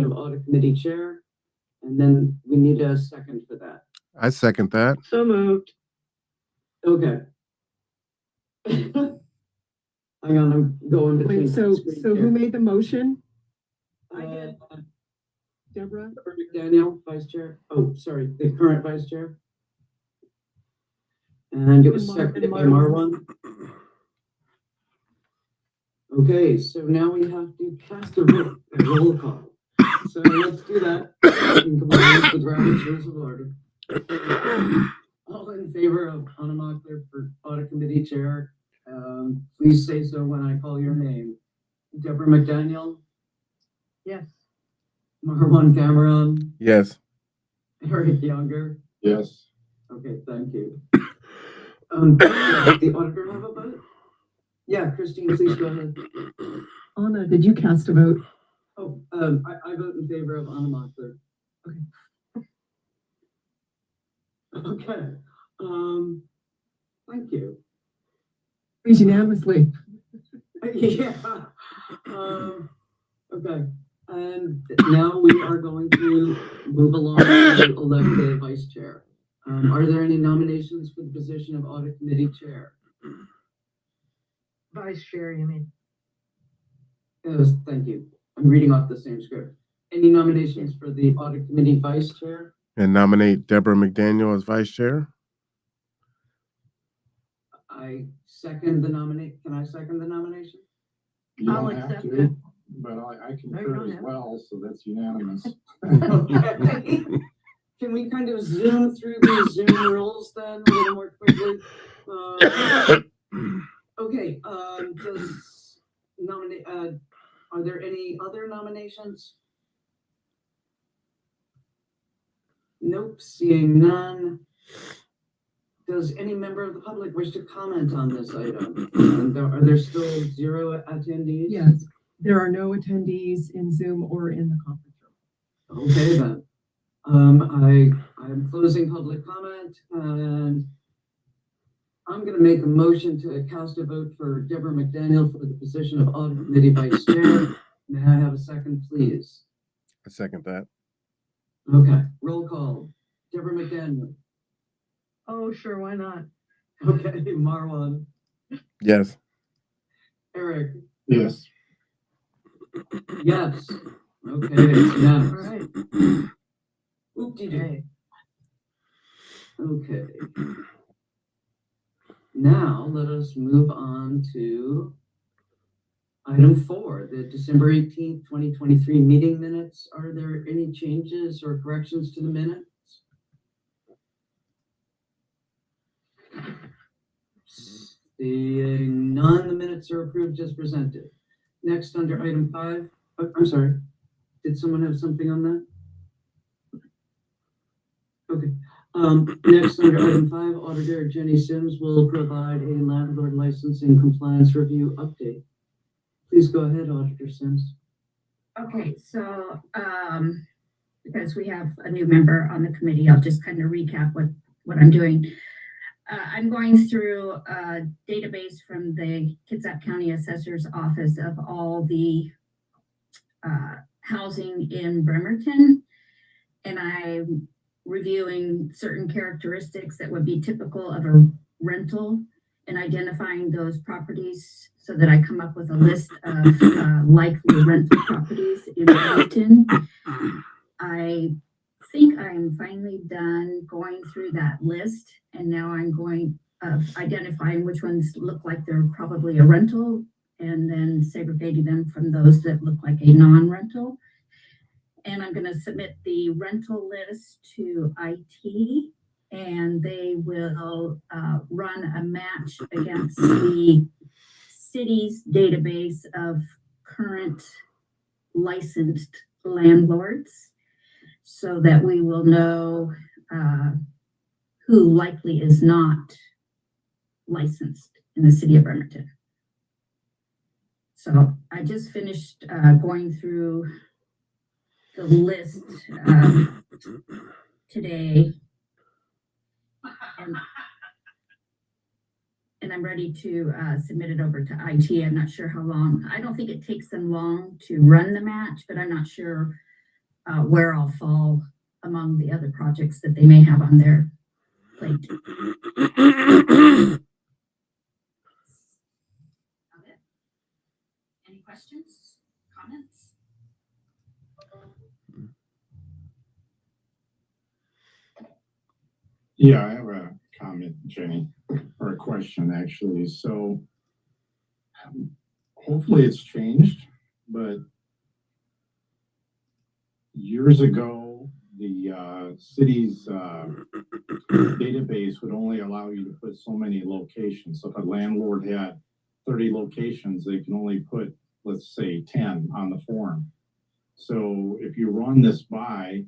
of Audit Committee Chair, and then we need a second for that. I second that. So moved. Okay. Hang on, I'm going between. Wait, so screens who here. made the motion? I did. Deborah? Daniel, Vice Chair. Oh, sorry, the current Vice Chair. And it was seconded by Marwan. Okay, so now we have to cast a vote, a roll call. So let's do that in compliance with Robert's Rules of Order. All in favor of Anna Mockler for Audit Committee Chair, please say so when I call your name. Deborah McDaniel, Yes. Marwan Cameron, Yes. Eric Younger. Yes. Okay, thank you. Does the auditor have a vote? Yeah, Christine, please go ahead. Anna, did you cast a vote? Oh, I vote in favor of Anna Mockler. Okay, thank you. Please unanimously. Yeah. Okay, and now we are going to move along to elect the Vice Chair. Are there any nominations for the position of Audit Committee Chair? Vice Chair, you mean? Yes, thank you. I'm reading off the same script. Any nominations for the Audit Committee Vice Chair? And nominate Deborah McDaniel as Vice Chair. I second the nominate. Can I second the nomination? You I'll don't have accept to, it. but I No, you concur don't as have well, so that's unanimous. Okay. Can we kind of zoom through these Zoom rules then a little more quickly? Okay, does nominate, are there any other nominations? Nope, seeing none. Does any member of the public wish to comment on this item? And are there still 0 attendees? Yes, there are no attendees in Zoom or in the conference room. Okay then. I'm closing public comment, and I'm going to make a motion to cast a vote for Deborah McDaniel for the position of Audit Committee Vice Chair. May I have a second, please? I second that. Okay, roll call. Deborah McDaniel. Oh, sure, why not? Okay, Marwan. Yes. Eric. Yes. Yes. Okay, it's All unanimous. right. Oop-de-doo. Okay. Now let us move on to item 4, the December 18th, 2023 meeting minutes. Are there any changes or corrections to the minutes? Seeing none, the minutes are approved as presented. Next, under item 5, I'm sorry. Did someone have something on that? Okay. Next, under item 5, Auditor Jenny Sims will provide a landlord licensing compliance review update. Please go ahead, Auditor Sims. Okay, so because we have a new member on the committee, I'll just kind of recap what I'm doing. I'm going through a database from the Kitsap County Assessor's Office of all the housing in Bremerton, and I'm reviewing certain characteristics that would be typical of a rental and identifying those properties so that I come up with a list of likely rental properties in Bremerton. I think I'm finally done going through that list, and now I'm going identifying which ones look like they're probably a rental and then segregating them from those that look like a non-rental. And I'm going to submit the rental list to IT, and they will run a match against the city's database of current licensed landlords so that we will know who likely is not licensed in the city of Bremerton. So I just finished going through the list today, and I'm ready to submit it over to IT. I'm not sure how long. I don't think it takes them long to run the match, but I'm not sure where I'll fall among the other projects that they may have on their plate. Okay. Any questions, comments? Yeah, I have a comment, Jenny, or a question actually. So hopefully it's changed, but years ago, the city's database would only allow you to put so many locations. So if a landlord had 30 locations, they can only put, let's say, 10 on the form. So if you run this by,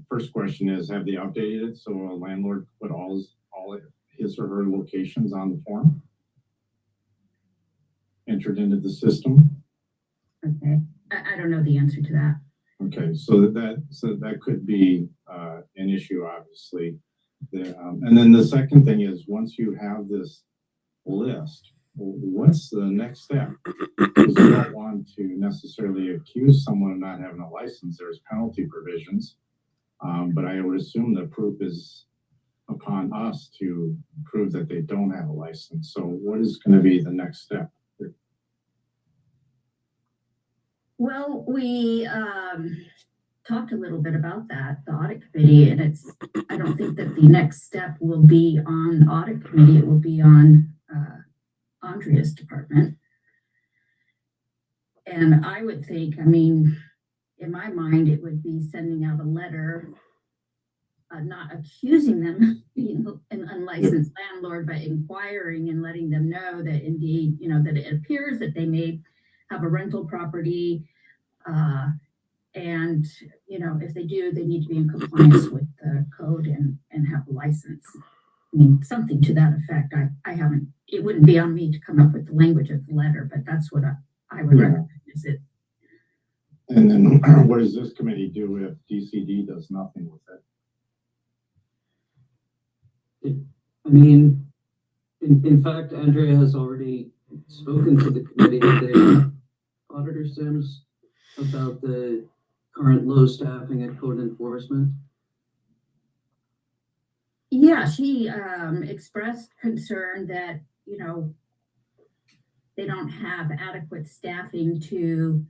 first question is, have they updated it so a landlord put all his or her locations on the form? Entered into the system? Okay, I don't know the answer to that. Okay, so that could be an issue, obviously. And then the second thing is, once you have this list, what's the next step? Because you don't want to necessarily accuse someone of not having a license. There's penalty provisions, but I would assume the proof is upon us to prove that they don't have a license. So what is going to be the next step? Well, we talked a little bit about that, the audit committee, and I don't think that the next step will be on the audit committee. It will be on Andrea's department. And I would think, I mean, in my mind, it would be sending out a letter, not accusing them of being an unlicensed landlord, but inquiring and letting them know that indeed, that it appears that they may have a rental property, and if they do, they need to be in compliance with the code and have a license. I mean, something to that effect. I haven't. It wouldn't be on me to come up with the language of the letter, but that's what I would recommend. Is it? And then what does this committee do if DCD does nothing with it? I mean, in fact, Andrea has already spoken to the committee, the Auditor Sims, about the current low staffing at code enforcement. Yeah, she expressed concern that, they don't have adequate staffing to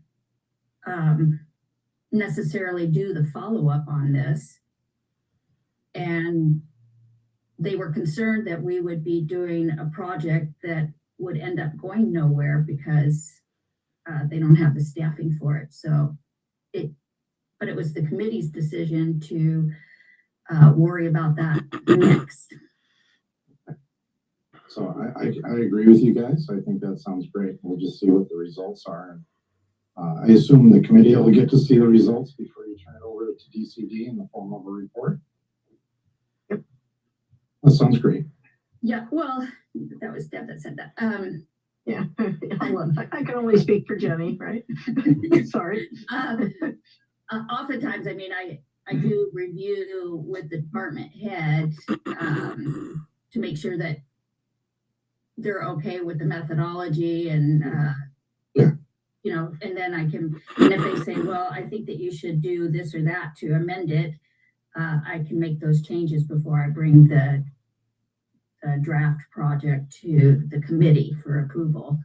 necessarily do the follow-up on this. And they were concerned that we would be doing a project that would end up going nowhere because they don't have the staffing for it. But it was the committee's decision to worry about that next. So I agree with you guys. I think that sounds great. We'll just see what the results are. I assume the committee will get to see the results before you turn it over to DCD in the form of a report. Yep. That sounds great. Yeah, well, that was Deb that said that. Yeah, I can only speak for Jenny, right? Sorry. Oftentimes, I mean, I do review with the department head to make sure that they're okay with the methodology and, and then and if they say, well, I think that you should do this or that to amend it, I can make those changes before I bring the draft project to the committee for approval.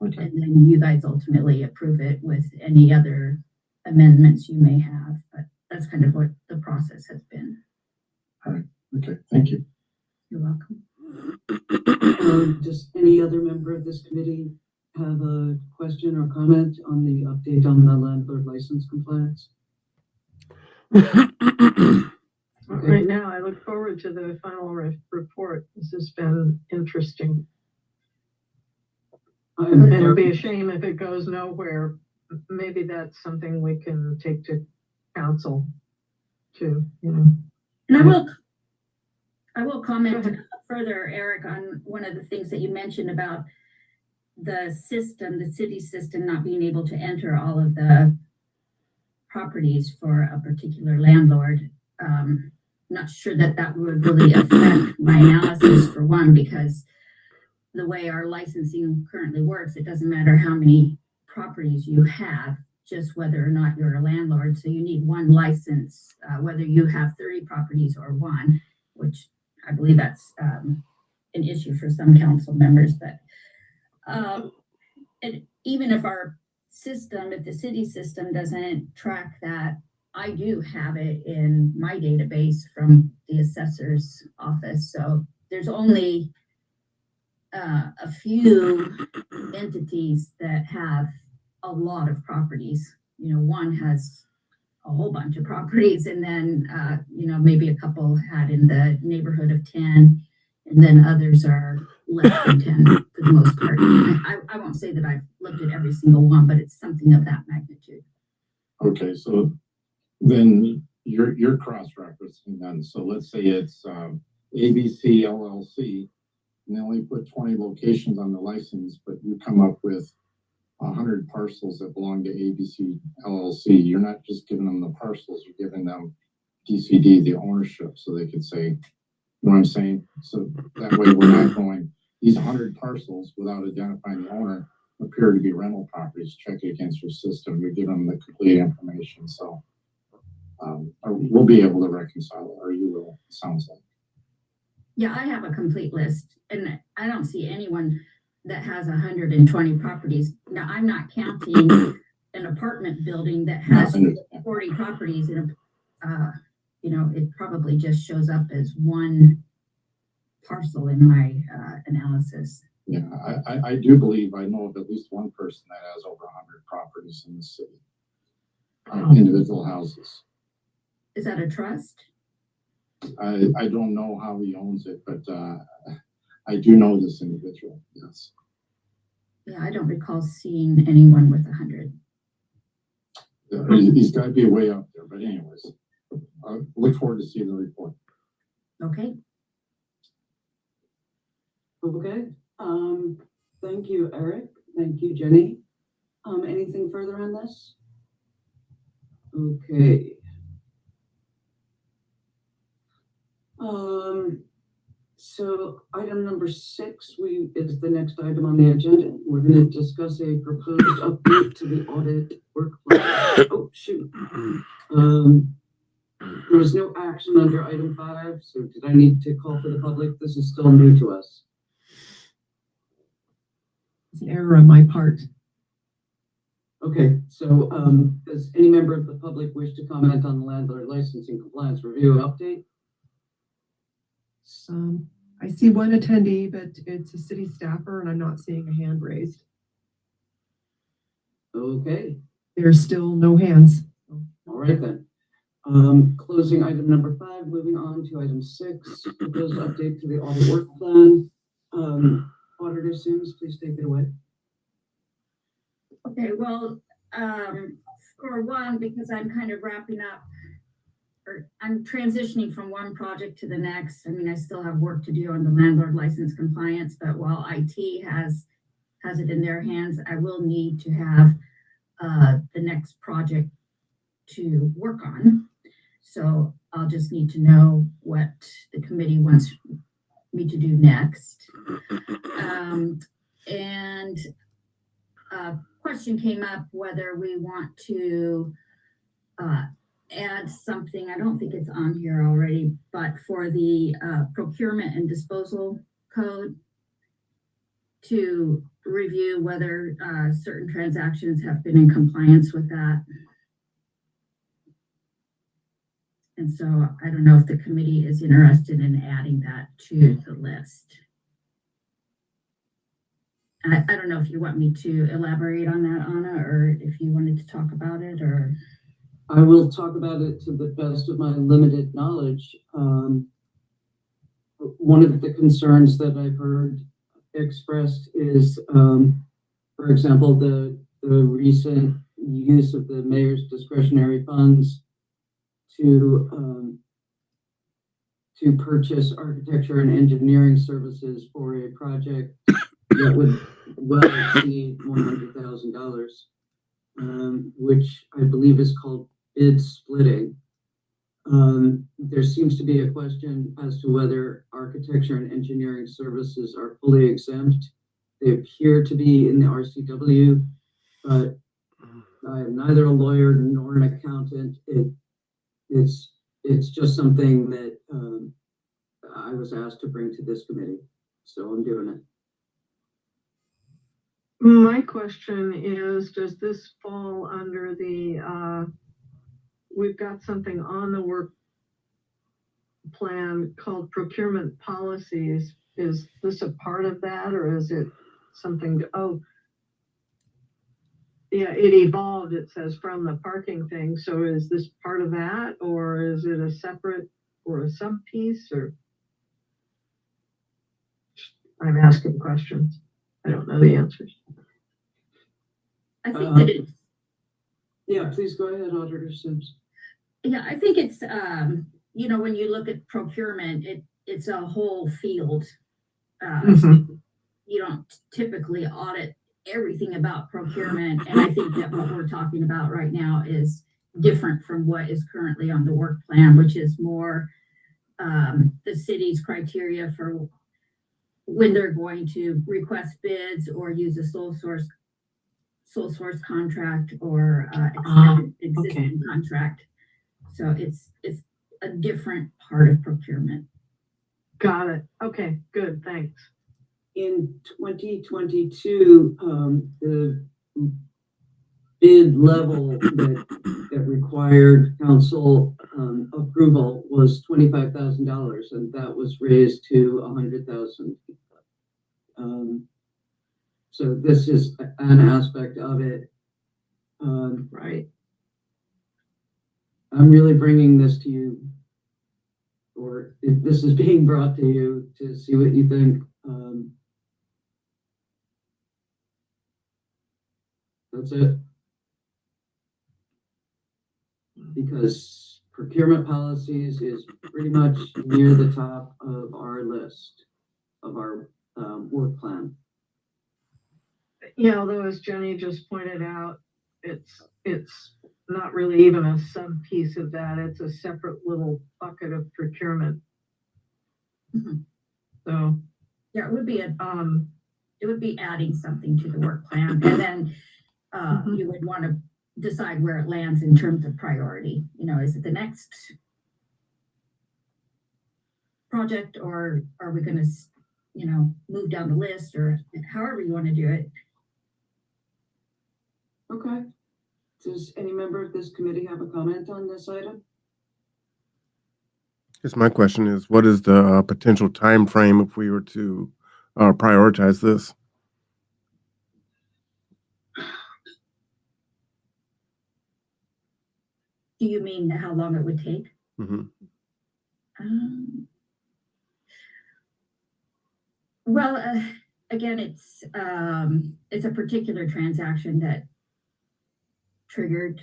Okay. And then you guys ultimately approve it with any other amendments you may have. But that's kind of what the process has been. All right. Okay. Thank you. You're welcome. Does any other member of this committee have a question or comment on the update on the landlord license compliance? Okay. Right now, I look forward to the final report. This has been interesting. And it'd be a shame if it goes nowhere. Maybe that's something we can take to council too, And I will comment further, Eric, on one of the things that you mentioned about the city system not being able to enter all of the properties for a particular landlord. Not sure that would really affect my analysis, for one, because the way our licensing currently works, it doesn't matter how many properties you have. just whether or not you're a landlord. So you need one license, whether you have 30 properties or one, which I believe that's an issue for some council members. But and even if our system, if the city system doesn't track that, I do have it in my database from the assessor's office. So there's only a few entities that have a lot of properties. You know, one has a whole bunch of properties, and then, you know, maybe a couple had in the neighborhood of 10, and then others are less than 10 for the most part. I won't say that I've looked at every single one, but it's something of that magnitude. Okay, so then you're cross-referencing then. So let's say it's ABC LLC, and they only put 20 locations on the license, but you come up with 100 parcels that belong to ABC LLC. You're not just giving them the parcels, you're giving them DCD, the ownership, so they could say, you know what I'm saying? So that way we're not going, these 100 parcels without identifying the owner appear to be rental properties. Check it against your system. You're giving them the complete information. So we'll be able to reconcile it, or you will, it sounds like. Yeah, I have a complete list, and I don't see anyone that has 120 properties. Now, I'm not counting an apartment building that has 40 properties in a, you know, it probably just shows up as one parcel in my analysis. Yeah, I do believe I know of at least one person that has over 100 properties in the city, individual houses. Is that a trust? I don't know how he owns it, but I do know this individual, yes. Yeah, I don't recall seeing anyone with 100. He's got to be way up there, but anyways, I look forward to seeing the report. Okay. Okay, thank you, Eric. Thank you, Jenny. Anything further on this? Okay. So item number 6 is the next item on the agenda. We're going to discuss a proposed update to the audit work plan. Oh, shoot. There was no action under item 5, so did I need to call for the public? This is still new to us. It's an error on my part. Okay, so does any member of the public wish to comment on the landlord licensing compliance review update? I see one attendee, but it's a city staffer, and I'm not seeing a hand raised. Okay, There's still no hands. all right then. Closing item number 5, moving on to item 6, proposed update to the audit work plan. Auditor Sims, please take it away. Okay, well, for one, because I'm kind of wrapping up, or I'm transitioning from one project to the next. I mean, I still have work to do on the landlord license compliance, but while IT has it in their hands, I will need to have the next project to work on. So I'll just need to know what the committee wants me to do next. And a question came up whether we want to add something, I don't think it's on here already, but for the procurement and disposal code to review whether certain transactions have been in compliance with that. And so I don't know if the committee is interested in adding that to the list. I don't know if you want me to elaborate on that, Anna, or if you wanted to talk about it, or... I will talk about it to the best of my limited knowledge. One of the concerns that I've heard expressed is, for example, the recent use of the mayor's discretionary funds to purchase architecture and engineering services for a project that would well exceed $100,000, which I believe is called bid splitting. There seems to be a question as to whether architecture and engineering services are fully exempt. They appear to be in the RCW, but I am neither a lawyer nor an accountant. It's just something that, I was asked to bring to this committee, so I'm doing it. My question is, does this fall under the, we've got something on the work plan called procurement policies. Is this a part of that, or is it something, oh, yeah, it evolved, it says, from the parking thing. So is this part of that, or is it a separate or a sub piece, or? I'm asking questions. I don't know the answers. I think that it's, Yeah, please go ahead, Auditor Sims. yeah, I think it's, you know, when you look at procurement, it's a whole field. You don't typically audit everything about procurement. And I think that what we're talking about right now is different from what is currently on the work plan, which is more the city's criteria for when they're going to request bids or use a sole source contract or existing contract. So it's a different part of procurement. Got it. Okay, good, thanks. In 2022, the bid level that required council approval was $25,000, and that was raised to $100,000. So this is an aspect of it. Right. I'm really bringing this to you, or if this is being brought to you to see what you think. That's it. Because procurement policies is pretty much near the top of our list of our work plan. Yeah, although as Jenny just pointed out, it's not really even a sub piece of that. It's a separate little bucket of procurement. Mhm. So, Yeah, it would be adding something to the work plan, and then you would want to decide where it lands in terms of priority. You know, is it the next project, or are we going to, you know, move down the list, or however you want to do it? Okay. Does any member of this committee have a comment on this item? Guess my question is, what is the potential time frame if we were to prioritize this? Do you mean how long it would take? Mhm. Well, again, it's a particular transaction that triggered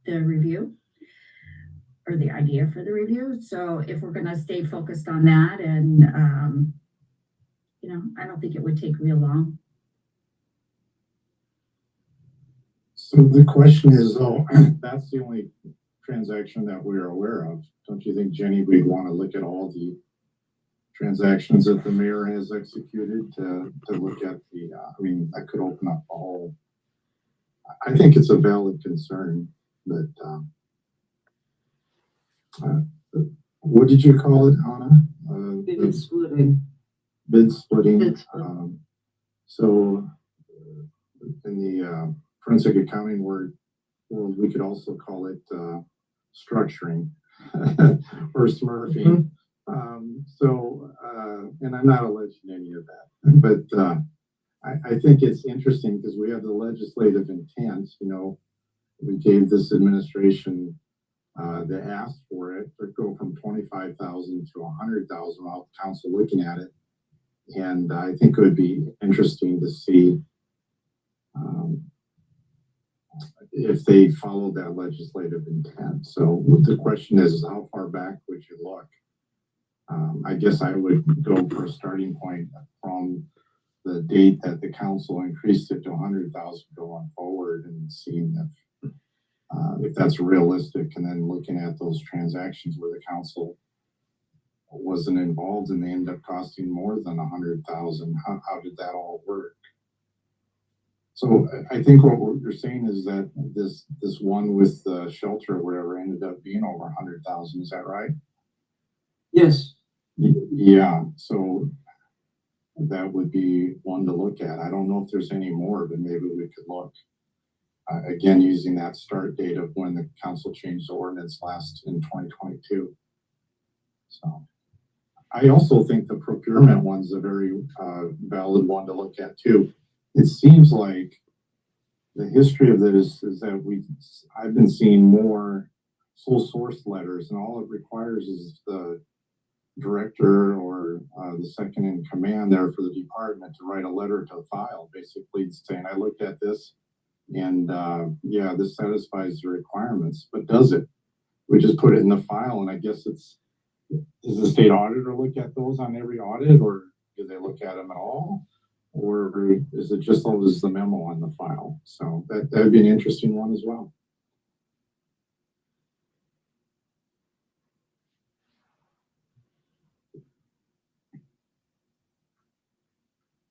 the review or the idea for the review. So if we're going to stay focused on that, and you know, I don't think it would take real long. So the question is, though, that's the only transaction that we're aware of. Don't you think, Jenny, we'd want to look at all the transactions that the mayor has executed to look at the, I mean, that could open up a whole, I think it's a valid concern that, what did you call it, Anna? Bid splitting. Bid splitting. Bid splitting. So in the forensic accounting world, we could also call it structuring or smurfing. And I'm not alleging any of that, but I think it's interesting because we have the legislative intent. You know, we gave this administration they asked for it to go from 25,000 to 100,000 without council looking at it, and I think it would be interesting to see if they followed that legislative intent. So the question is, how far back would you look? I guess I would go for a starting point from the date that the council increased it to 100,000 going forward, and seeing if that's realistic, and then looking at those transactions where the council wasn't involved and they end up costing more than 100,000. How did that all work? So I think what you're saying is that this one with the shelter or whatever ended up being over 100,000. Is that right? Yes. Yeah. So that would be one to look at. I don't know if there's any more, but maybe we could look again using that start date of when the council changed the ordinance last in 2022. So I also think the procurement one's a very valid one to look at too. It seems like the history of this is that I've been seeing more sole source letters, and all it requires is the director or the second in command there for the department to write a letter to file, basically saying, I looked at this and yeah, this satisfies the requirements, but does it? We just put it in the file, and I guess does the state auditor look at those on every audit, or do they look at them at all? Or is it just always the memo on the file? So that'd be an interesting one as well.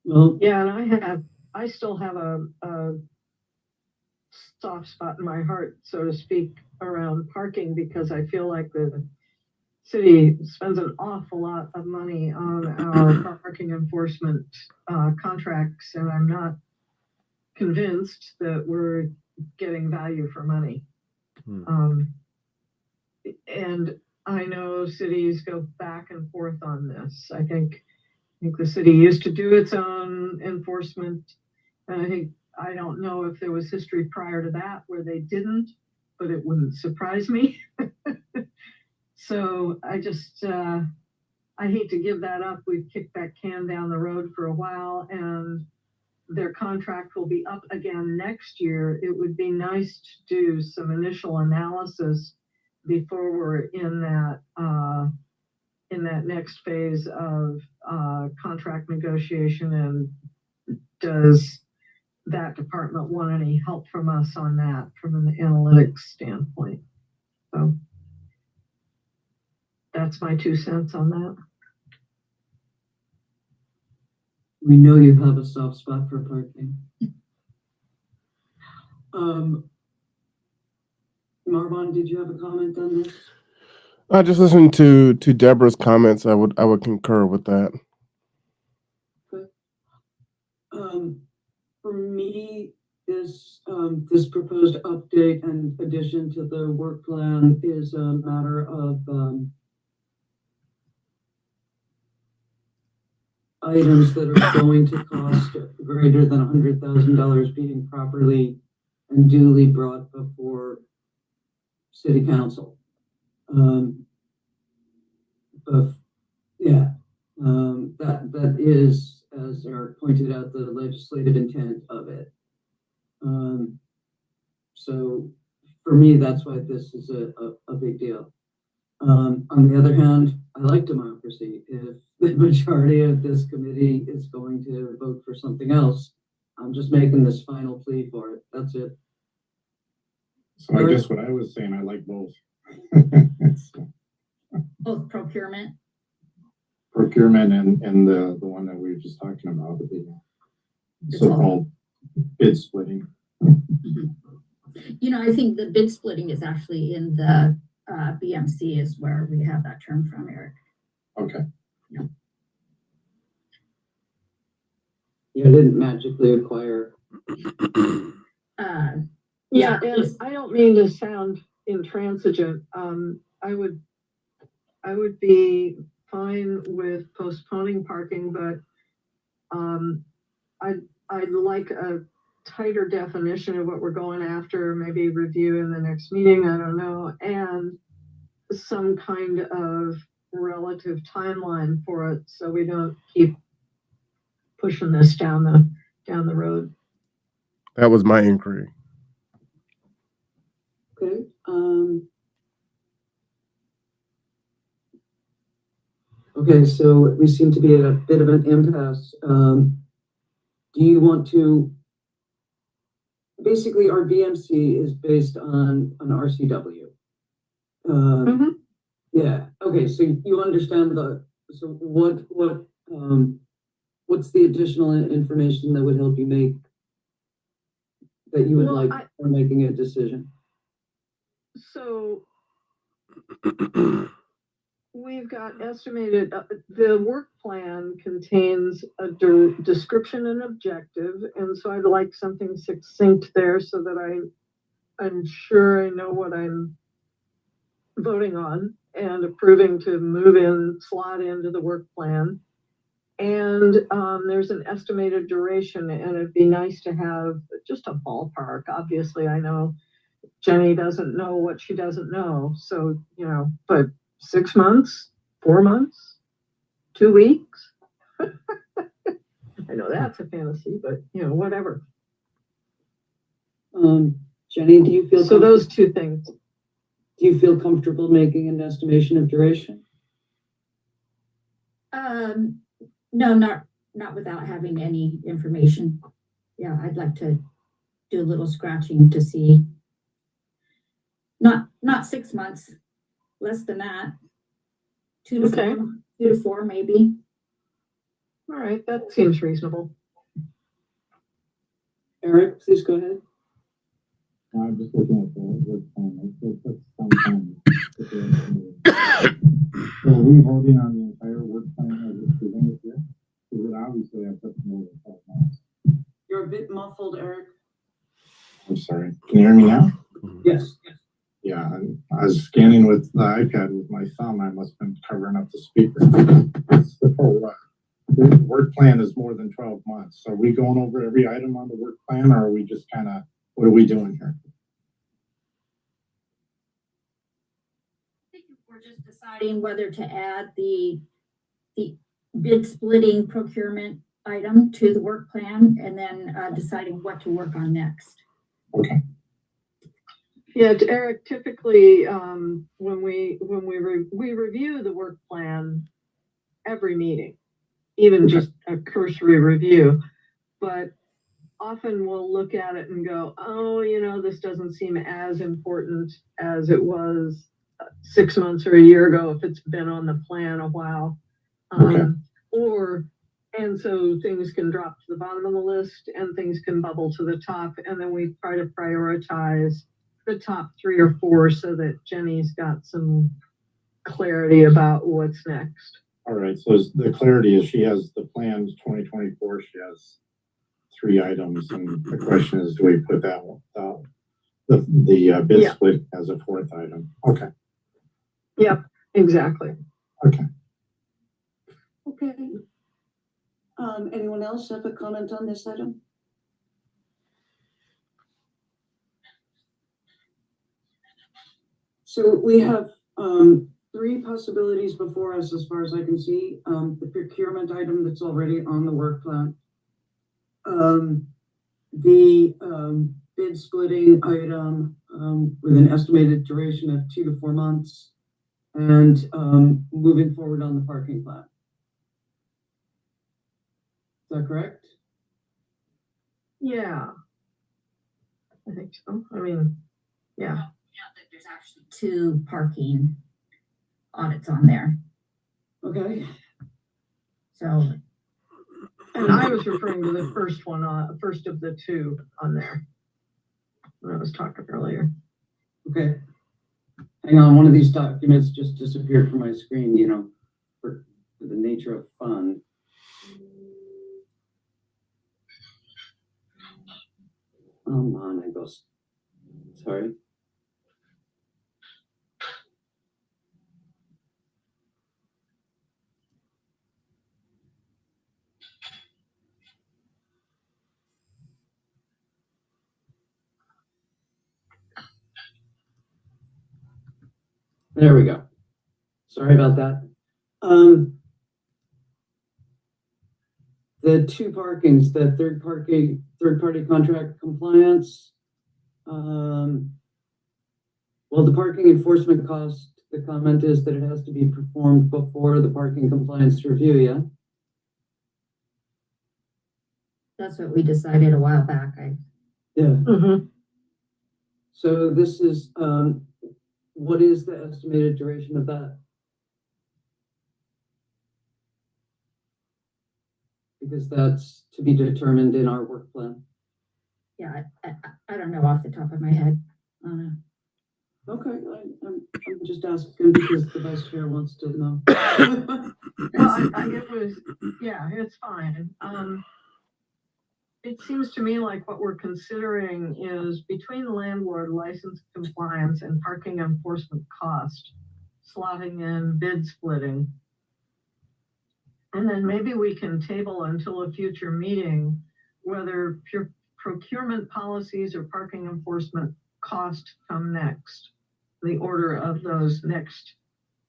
Well, Yeah, and I still have a soft spot in my heart, so to speak, around parking, because I feel like the city spends an awful lot of money on our parking enforcement contracts, and I'm not convinced that we're getting value for money. And I know cities go back and forth on this. I think the city used to do its own enforcement, and I don't know if there was history prior to that where they didn't, but it wouldn't surprise me. So I just, I hate to give that up. We've kicked that can down the road for a while, and their contract will be up again next year. It would be nice to do some initial analysis before we're in that next phase of contract negotiation. And does that department want any help from us on that from an analytics standpoint? So that's my 2 cents on that. we know you have a soft spot for parking. Marvin, did you have a comment on this? Just listening to Deborah's comments, I would concur with that. Okay. For me, this proposed update and addition to the work plan is a matter of items that are going to cost greater than $100,000 being properly and duly brought before City Council. That is, as Eric pointed out, the legislative intent of it. So for me, that's why this is a big deal. On the other hand, I like democracy. If the majority of this committee is going to vote for something else, I'm just making this final plea for it. That's it. So I guess what I was saying, I like both. Both procurement. Procurement and the one that we were just talking about, the so-called bid splitting. You know, I think the bid splitting is actually in the BMC is where we have that term from, Eric. Okay. Yeah, I didn't magically acquire. Yeah, and I don't mean to sound intransigent. I would be fine with postponing parking, but I'd like a tighter definition of what we're going after, maybe review in the next meeting, I don't know, and some kind of relative timeline for it so we don't keep pushing this down the road. That was my inquiry. Okay. Okay, so we seem to be at a bit of an impasse. Do you want to, basically our VMC is based on an RCW. Yeah, okay, so you understand so what's the additional information that would help you make that you would Well, like for making a decision? So we've got estimated, the work plan contains a description and objective, and so I'd like something succinct there so that I'm sure I know what I'm voting on and approving to move in, slot into the work plan. And there's an estimated duration, and it'd be nice to have just a ballpark. Obviously, I know Jenny doesn't know what she doesn't know, so, but 6 months, 4 months, 2 weeks? I know that's a fantasy, but, whatever. Jenny, do you feel So those two things. do you feel comfortable making an estimation of duration? No, not without having any information. Yeah, I'd like to do a little scratching to see. Not 6 months, less than that. 2 to Okay. 4, 2 to 4 maybe. All right, that seems reasonable. Eric, please go ahead. I'm just looking at the work plan. That's some time. So are we voting on the entire work plan as it's presented here? Because it obviously has took more than 12 months. You're a bit muffled, Eric. I'm sorry. Can you hear me now? Yes. Yeah, I was scanning with the iPad with my thumb. I must have been covering up the speaker. The work plan is more than 12 months. So are we going over every item on the work plan, or are we just kind of, what are we doing here? I think we're just deciding whether to add the bid splitting procurement item to the work plan, and then deciding what to work on next. Okay. Yeah, Eric, typically, when we review the work plan every meeting, even just a cursory review, but often we'll look at it and go, oh, this doesn't seem as important as it was 6 months or a year ago if it's been on the plan a while. Okay. And so things can drop to the bottom of the list and things can bubble to the top, and then we try to prioritize the top 3 or 4 so that Jenny's got some clarity about what's next. All right. So the clarity is she has the plans 2024. She has 3 items, and the question is, do we put that one, the bid split as a 4th item? Okay. Yep, exactly. Okay. Okay. Anyone else have a comment on this item? So we have 3 possibilities before us, as far as I can see. The procurement item that's already on the work plan. The bid splitting item with an estimated duration of 2 to 4 months, and moving forward on the parking plan. Is that correct? Yeah. I think so. I mean, yeah. There's actually 2 parking audits on there. Okay. So, And I was referring to the first one, first of the 2 on there when I was talking earlier. Okay. Hang on, one of these documents just disappeared from my screen, for the nature of fun. Come on, I go. Sorry. There we go. Sorry about that. The 2 parkings, the third party contract compliance. Well, the parking enforcement cost, the comment is that it has to be performed before the parking compliance review, yeah? that's what we decided a while back. Yeah. Mm-hmm. So this is, what is the estimated duration of that? Because that's to be determined in our work plan. Yeah, I don't know off the top of my head. Okay, I'm just asking because the vice chair wants to know. Well, it was, yeah, it's fine. It seems to me like what we're considering is between landlord license compliance and parking enforcement cost, slotting in bid splitting. And then maybe we can table until a future meeting whether procurement policies or parking enforcement cost come next. The order of those next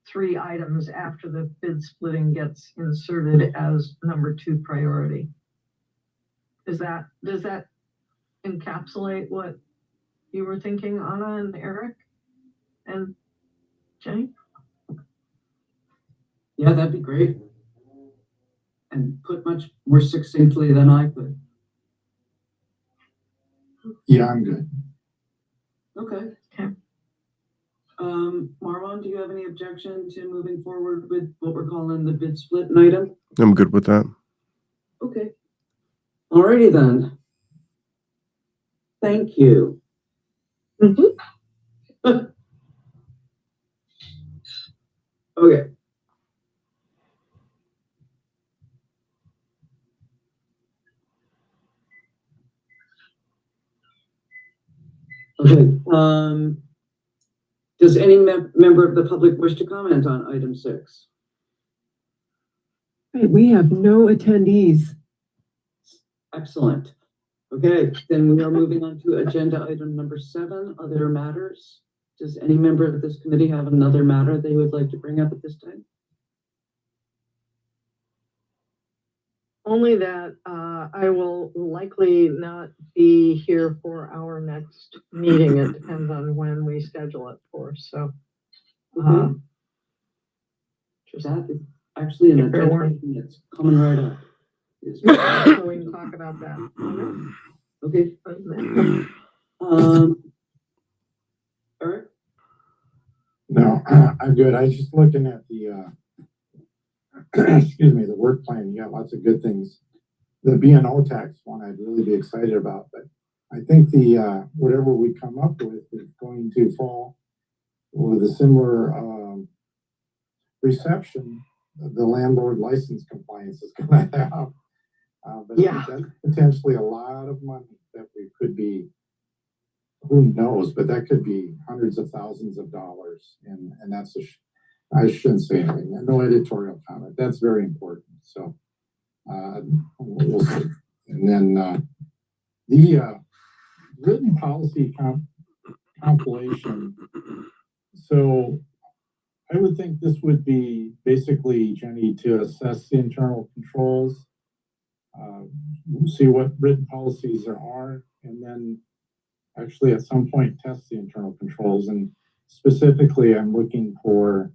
3 items after the bid splitting gets inserted as number 2 priority. Does that encapsulate what you were thinking, Anna and Eric and Jenny? Yeah, that'd be great. And put much more succinctly than I could. Yeah, I'm good. Okay. Okay. Marwan, do you have any objection to moving forward with what we're calling the bid split item? I'm good with that. Okay. Alrighty then. Thank you. Okay. Okay. Does any member of the public wish to comment on item 6? Hey, we have no attendees. Excellent. Okay, then we are moving on to agenda item number 7, other matters. Does any member of this committee have another matter they would like to bring up at this time? Only that I will likely not be here for our next meeting. It depends on when we schedule it for. So, just That is actually an Fair agenda warning. item that's coming right up. so we can talk about that. Okay. Eric? No, I'm good. I was just looking at the, excuse me, the work plan. You got lots of good things. The B&O tax one, I'd really be excited about, but I think the, whatever we come up with is going to fall with a similar, reception the landlord license compliance is going to have. But Yeah. that's potentially a lot of money that we could be, who knows, but that could be hundreds of thousands of dollars. And that's I shouldn't say anything. No editorial comment. That's very important. So we'll see. And then the written policy compilation. So I would think this would be basically, Jenny, to assess the internal controls, see what written policies there are, and then actually at some point test the internal controls. And specifically, I'm looking for,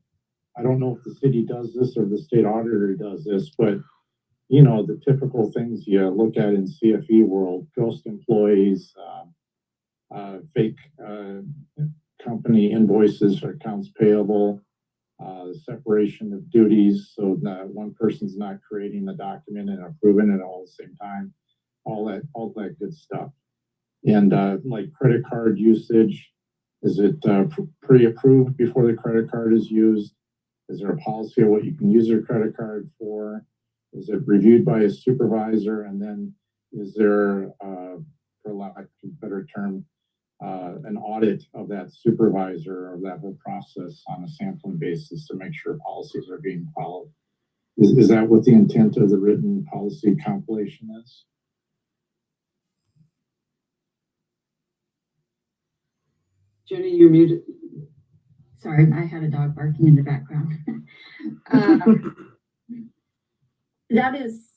I don't know if the city does this or the state auditor does this, but you know, the typical things you look at in CFE world, ghost employees, fake company invoices or accounts payable, separation of duties, so that one person's not creating the document and approving it all at the same time, all that good stuff. And like credit card usage, is it pre-approved before the credit card is used? Is there a policy of what you can use your credit card for? Is it reviewed by a supervisor? And then is there, for lack of a better term, an audit of that supervisor or that whole process on a sampling basis to make sure policies are being followed? Is that what the intent of the written policy compilation is? Jenny, you're muted. Sorry, I had a dog barking in the background. That is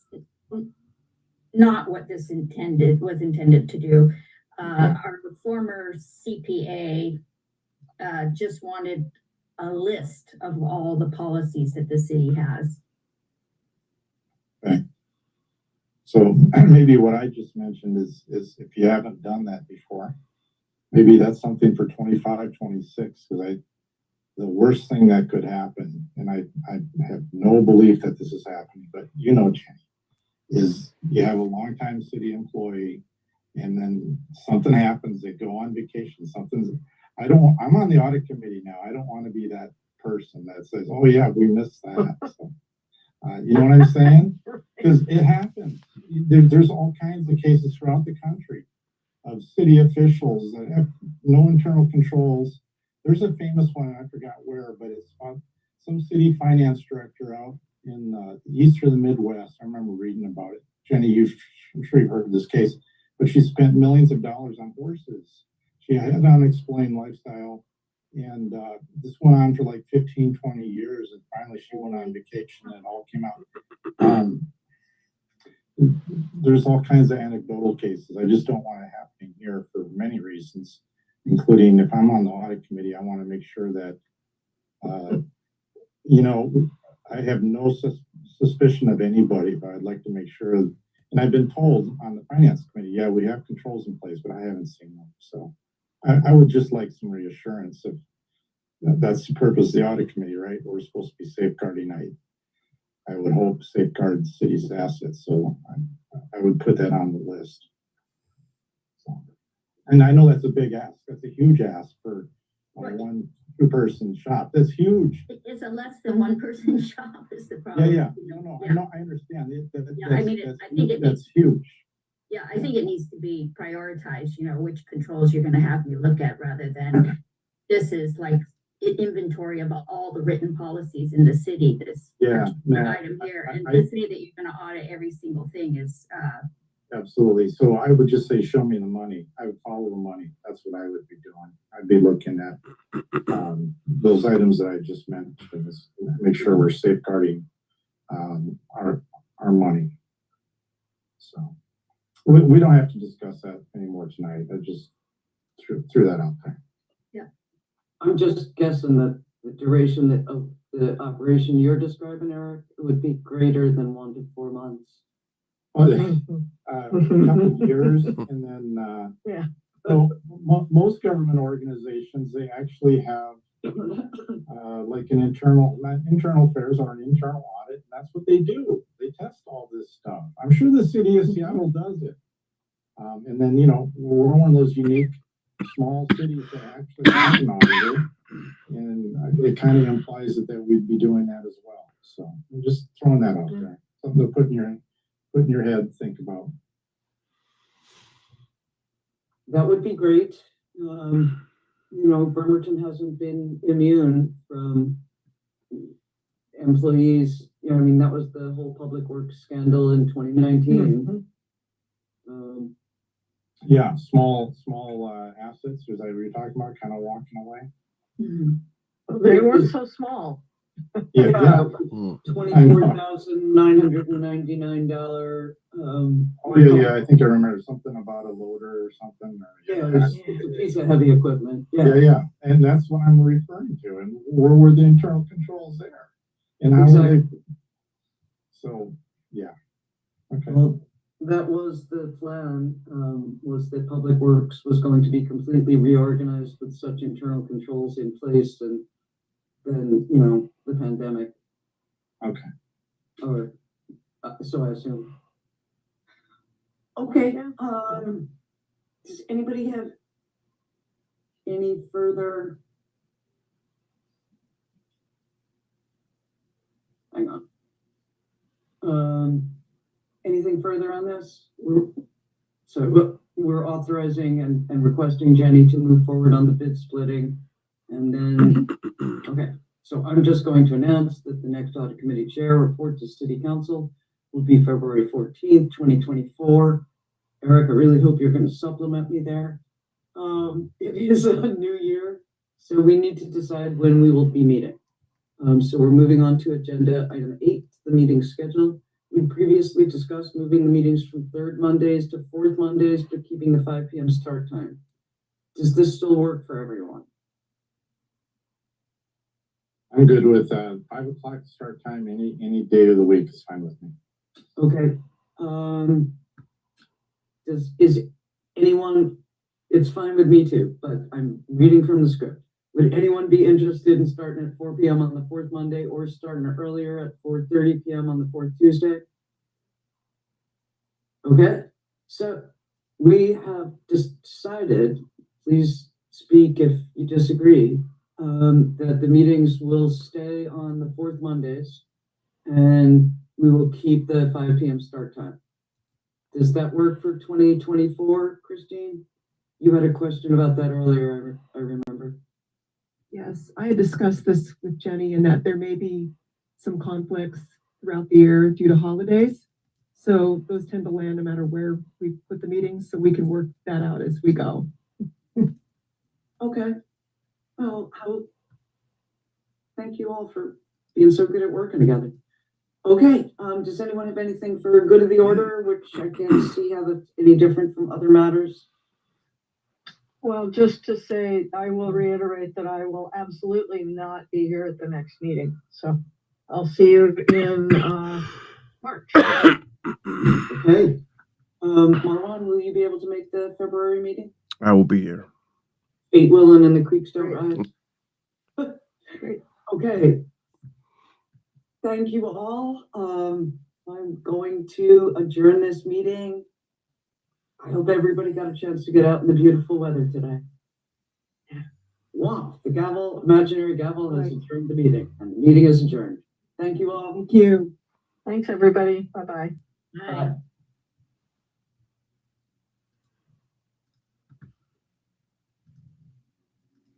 not what this was intended to do. Our former CPA just wanted a list of all the policies that the city has. Okay. So maybe what I just mentioned is if you haven't done that before, maybe that's something for 25, 26, because the worst thing that could happen, and I have no belief that this is happening, but you know, Jenny, is you have a longtime city employee And then something happens, they go on vacation, I'm on the audit committee now. I don't want to be that person that says, oh yeah, we missed that. So, you know what I'm saying? Because it happens. There's all kinds of cases throughout the country of city officials that have no internal controls. There's a famous one, I forgot where, but it's about some city finance director out in the east or the Midwest. I remember reading about it. Jenny, I'm sure you've heard of this case, but she spent millions of dollars on horses. She had an unexplained lifestyle, and this went on for like 15, 20 years, and finally she went on vacation and it all came out. There's all kinds of anecdotal cases. I just don't want it happening here for many reasons, including if I'm on the audit committee, I want to make sure that, I have no suspicion of anybody, but I'd like to make sure, and I've been told on the finance committee, yeah, we have controls in place, but I haven't seen them. So I would just like some reassurance of that's the purpose of the audit committee, right? We're supposed to be safeguarding, I would hope, safeguard the city's assets. So I would put that on the list. So, and I know that's a big ask. That's a huge ask for a one, 2-person shop. That's huge. It's a less than one person shop is the problem. Yeah. you know? No, Yeah. I know. I understand. I think that's huge. Yeah, I think it needs to be prioritized, which controls you're gonna have me look at rather than this is like an inventory about all the written policies in the city, this Yeah, particular no, item here. And I- to say that you're gonna audit every single thing is, Absolutely. So I would just say, show me the money. I would follow the money. That's what I would be doing. I'd be looking at those items that I just mentioned. Make sure we're safeguarding our money. So we don't have to discuss that anymore tonight. I just threw that out there. I'm just guessing that the duration of the operation you're describing, Eric, would be greater than 1 to 4 months. Oh, a couple of years, and then Yeah. So most government organizations, they actually have like an internal affairs or an internal audit. And that's what they do. They test all this stuff. I'm sure the city of Seattle does it. And then, we're one of those unique small cities that actually have an auditor. And it kind of implies that we'd be doing that as well. So I'm just throwing that out there. Something to put in your head, think about. That would be great. Bremerton hasn't been immune from employees. That was the whole public works scandal in 2019. Yeah, small assets, as I were talking about, kind of walking away. They weren't so small. Yeah. $24,999. Oh yeah. I think I remember something about a loader or something. It's a piece of heavy equipment. Yeah. And that's what I'm referring to. And where were the internal controls there? And how were they? So, yeah. Okay. Well, that was the plan, was that Public Works was going to be completely reorganized with such internal controls in place, and then, the pandemic. Okay. All right. So I assume. Okay, does anybody have any further? Hang on. Anything further on this? We're authorizing and requesting Jenny to move forward on the bid splitting. And then, okay, so I'm just going to announce that the next audit committee chair report to city council will be February 14th, 2024. Eric, I really hope you're going to supplement me there. It is a new year, so we need to decide when we will be meeting. So we're moving on to agenda item 8, the meeting schedule. We previously discussed moving the meetings from 3rd Mondays to 4th Mondays, but keeping the 5 p.m. start time. Does this still work for everyone? I'm good with 5 o'clock start time. Any day of the week is fine with me. Okay. Is anyone? It's fine with me too, but I'm reading from the script. Would anyone be interested in starting at 4 p.m. on the 4th Monday, or starting earlier at 4:30 p.m. on the 4th Tuesday? Okay. So we have decided, please speak if you disagree, that the meetings will stay on the fourth Mondays and we will keep the 5 p.m. start time. Does that work for 2024, Christine? You had a question about that earlier, I remember. Yes, I had discussed this with Jenny and that there may be some conflicts throughout the year due to holidays. So those tend to land no matter where we put the meetings, so we can work that out as we go. Okay. Well, thank you all for being so good at working together. Okay, does anyone have anything for good of the order, which I can't see how that's any different from other matters? Well, just to say, I will reiterate that I will absolutely not be here at the next meeting. So I'll see you in March. Okay. Marwan, will you be able to make the February meeting? I will be here. Fate willing and the creeks don't rise. Great. Okay. Thank you all. I'm going to adjourn this meeting. I hope everybody got a chance to get out in the beautiful weather today. Wow, the gavel, imaginary gavel has adjourned the meeting, and the meeting is adjourned. Thank you all. Thank you. Thanks, everybody. Bye-bye. Bye.